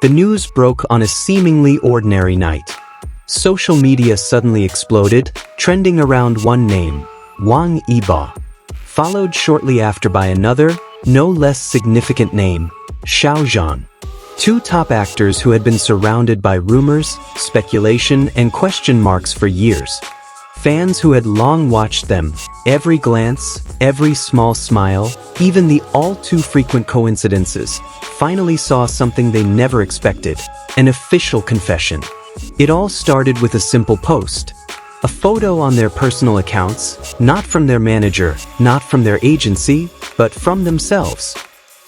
The news broke on a seemingly ordinary night. Social media suddenly exploded, trending around one name, Wang Yibo, followed shortly after by another, no less significant name, Xiao Zhan. Two top actors who had been surrounded by rumors, speculation, and question marks for years. Fans who had long watched them, every glance, every small smile, even the all-too-frequent coincidences, finally saw something they never expected, an official confession. It all started with a simple post. A photo on their personal accounts, not from their manager, not from their agency, but from themselves.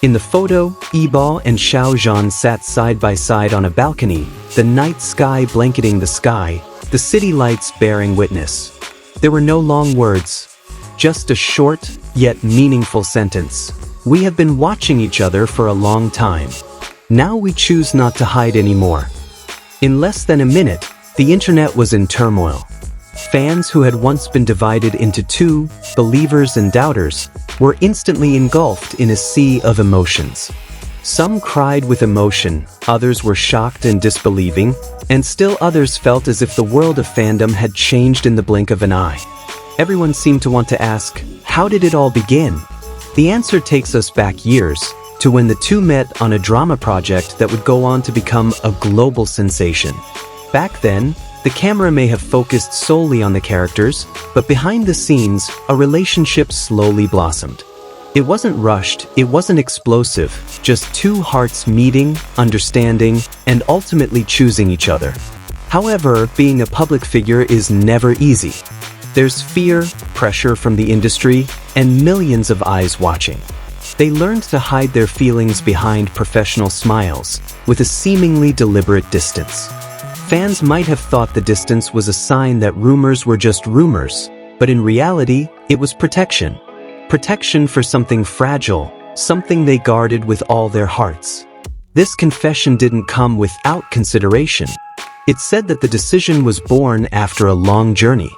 In the photo, Yibo and Xiao Zhan sat side by side on a balcony, the night sky blanketing the sky, the city lights bearing witness. There were no long words, just a short, yet meaningful sentence. We have been watching each other for a long time. Now we choose not to hide anymore. In less than a minute, the internet was in turmoil. Fans who had once been divided into two, believers and doubters, were instantly engulfed in a sea of emotions. Some cried with emotion, others were shocked and disbelieving, and still others felt as if the world of fandom had changed in the blink of an eye. Everyone seemed to want to ask, how did it all begin? The answer takes us back years, to when the two met on a drama project that would go on to become a global sensation. Back then, the camera may have focused solely on the characters, but behind the scenes, a relationship slowly blossomed. It wasn't rushed, it wasn't explosive, just two hearts meeting, understanding, and ultimately choosing each other. However, being a public figure is never easy. There's fear, pressure from the industry, and millions of eyes watching. They learned to hide their feelings behind professional smiles, with a seemingly deliberate distance. Fans might have thought the distance was a sign that rumors were just rumors, but in reality, it was protection. Protection for something fragile, something they guarded with all their hearts. This confession didn't come without consideration. It said that the decision was born after a long journey.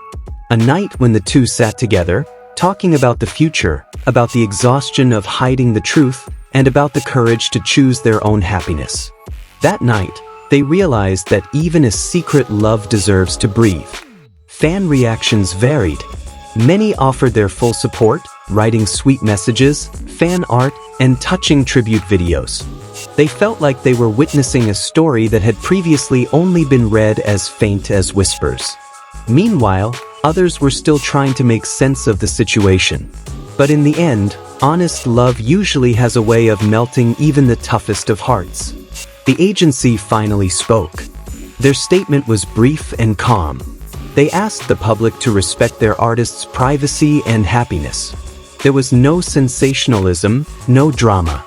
A night when the two sat together, talking about the future, about the exhaustion of hiding the truth, and about the courage to choose their own happiness. That night, they realized that even a secret love deserves to breathe. Fan reactions varied. Many offered their full support, writing sweet messages, fan art, and touching tribute videos. They felt like they were witnessing a story that had previously only been read as faint as whispers. Meanwhile, others were still trying to make sense of the situation. But in the end, honest love usually has a way of melting even the toughest of hearts. The agency finally spoke. Their statement was brief and calm. They asked the public to respect their artists' privacy and happiness. There was no sensationalism, no drama.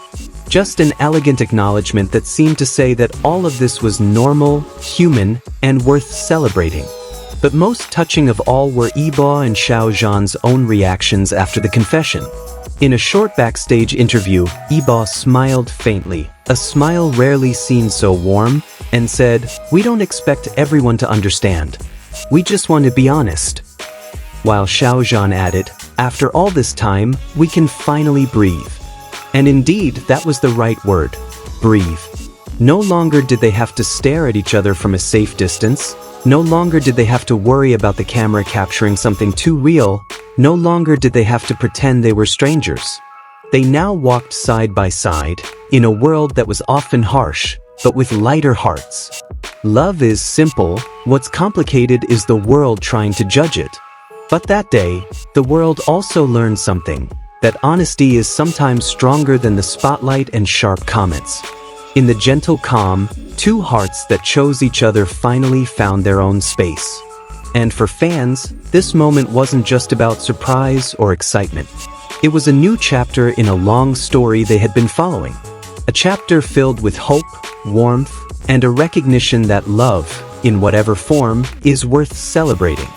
Just an elegant acknowledgement that seemed to say that all of this was normal, human, and worth celebrating. But most touching of all were Yibo and Xiao Zhan's own reactions after the confession. In a short backstage interview, Yibo smiled faintly, a smile rarely seen so warm, and said, "We don't expect everyone to understand. We just want to be honest." While Xiao Zhan added, "After all this time, we can finally breathe." And indeed, that was the right word, breathe. No longer did they have to stare at each other from a safe distance. No longer did they have to worry about the camera capturing something too real. No longer did they have to pretend they were strangers. They now walked side by side, in a world that was often harsh, but with lighter hearts. Love is simple, what's complicated is the world trying to judge it. But that day, the world also learned something, that honesty is sometimes stronger than the spotlight and sharp comments. In the gentle calm, two hearts that chose each other finally found their own space. And for fans, this moment wasn't just about surprise or excitement. It was a new chapter in a long story they had been following. A chapter filled with hope, warmth, and a recognition that love, in whatever form, is worth celebrating.